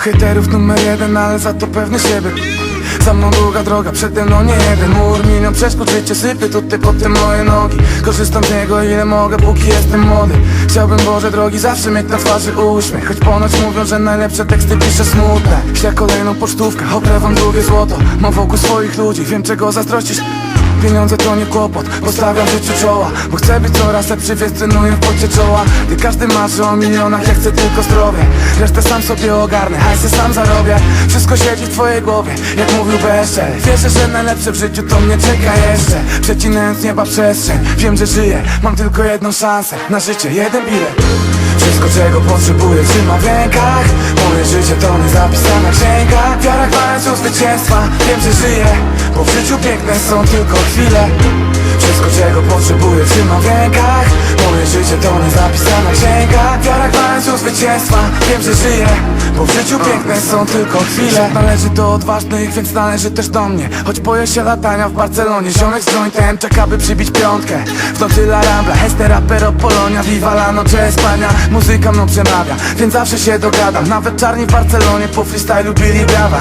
hejterów numer jeden, ale za to pewny siebie. Za mną długa droga, przede mną nie jeden mur. Milion przeszkód, życie sypie tutaj pod te moje nogi. Korzystam z niego ile mogę, póki jestem młody. Chciałbym, Boże drogi, zawsze mieć na twarzy uśmiech. Choć ponoć mówią, że najlepsze teksty piszę smutne. Ślę kolejną pocztówkę, obrewam drugie złoto. Mam wokół swoich ludzi, wiem czego zazdrościsz. Pieniądze to nie kłopot, postawiam życiu czoła. Bo chcę być coraz lepszy, więc trenuję w pocie czoła. Gdy każdy marzy o milionach, ja chcę tylko zdrowie. Resztę sam sobie ogarnę, hajsy sam zarobię. Wszystko siedzi w twojej głowie, jak mówił Beszczel. Wierzę, że najlepsze w życiu to mnie czeka jeszcze. Przecinając z nieba przestrzeń, wiem, że żyję. Mam tylko jedną szansę na życie, jeden bilet. Wszystko czego potrzebuję trzymam w rękach. Moje życie to nie zapisana księga. Wiara gwarantują zwycięstwa, wiem, że żyję. Bo w życiu piękne są tylko chwile. Wszystko czego potrzebuję trzymam w rękach. Moje życie to nie zapisana księga. Wiara gwarantują zwycięstwa, wiem, że żyję. Bo w życiu piękne są tylko chwile. Świat należy do odważnych, więc należy też do mnie. Choć boję się latania w Barcelonie. Ziomek z jointem czeka, by przybić piątkę. W nocy La Rambla, este rapero Polonia. Viva la noche Espania. Muzyka mną przemawia, więc zawsze się dogadam. Nawet czarni w Barcelonie po freestylu byli brawa.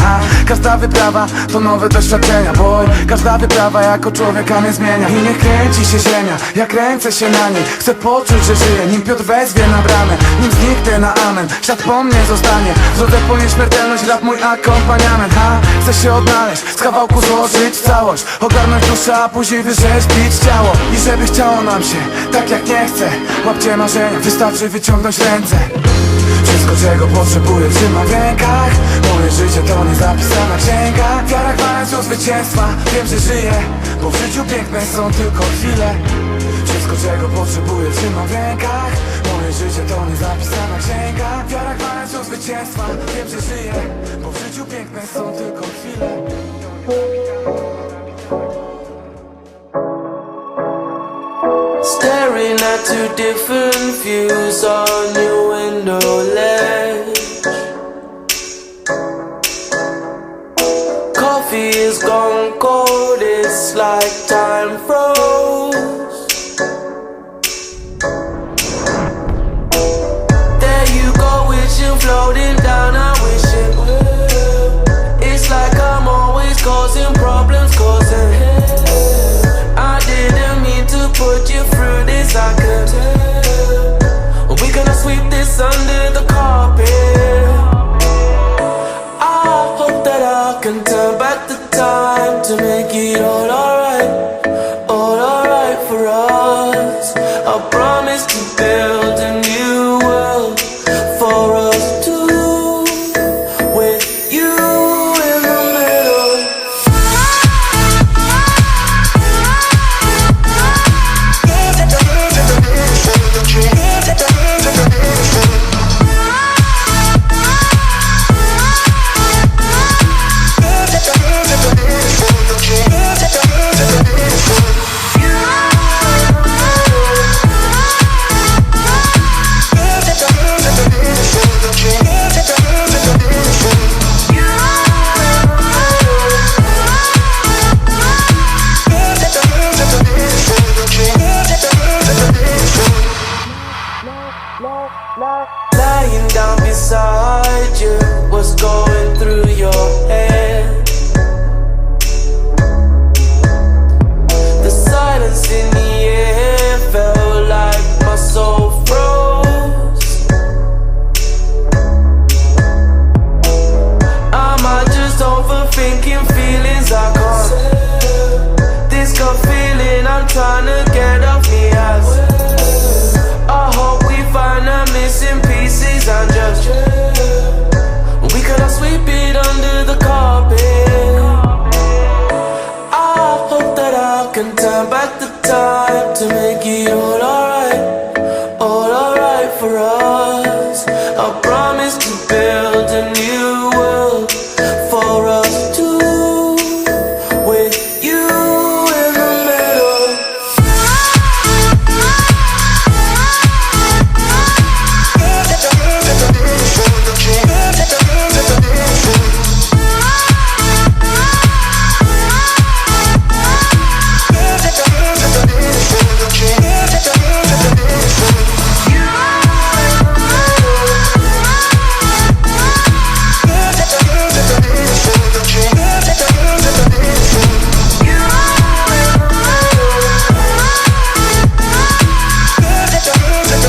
Każda wyprawa to nowe doświadczenia, boy. Każda wyprawa jako człowieka mnie zmienia. I niech kręci się ziemia, ja kręcę się na niej. Chcę poczuć, że żyję, nim Piotr wezwie na bramę. Nim zniknę na amen, świat po mnie zostanie. W drodze po nieśmiertelność, rap mój akompaniament. Chcę się odnaleźć, z kawałku złożyć całość. Ogarnąć duszę, a później wyrzeźbić ciało. I żeby chciało nam się, tak jak nie chcę. Łapcie marzenia, wystarczy wyciągnąć ręce. Wszystko czego potrzebuję trzymam w rękach. Moje życie to nie zapisana księga. Wiara gwarantują zwycięstwa, wiem, że żyję. Bo w życiu piękne są tylko chwile. Wszystko czego potrzebuję trzymam w rękach. Moje życie to nie zapisana księga. Wiara gwarantują zwycięstwa, wiem, że żyję. Bo w życiu piękne są tylko chwile. Staring at two different views on your window ledge. Coffee is gone cold, it's like time froze. There you go, wishing, floating down, I wish it will. It's like I'm always causing problems, causing I didn't mean to put you through this, I could tell. We gonna sweep this under the carpet. I hope that I can turn back the time to make it all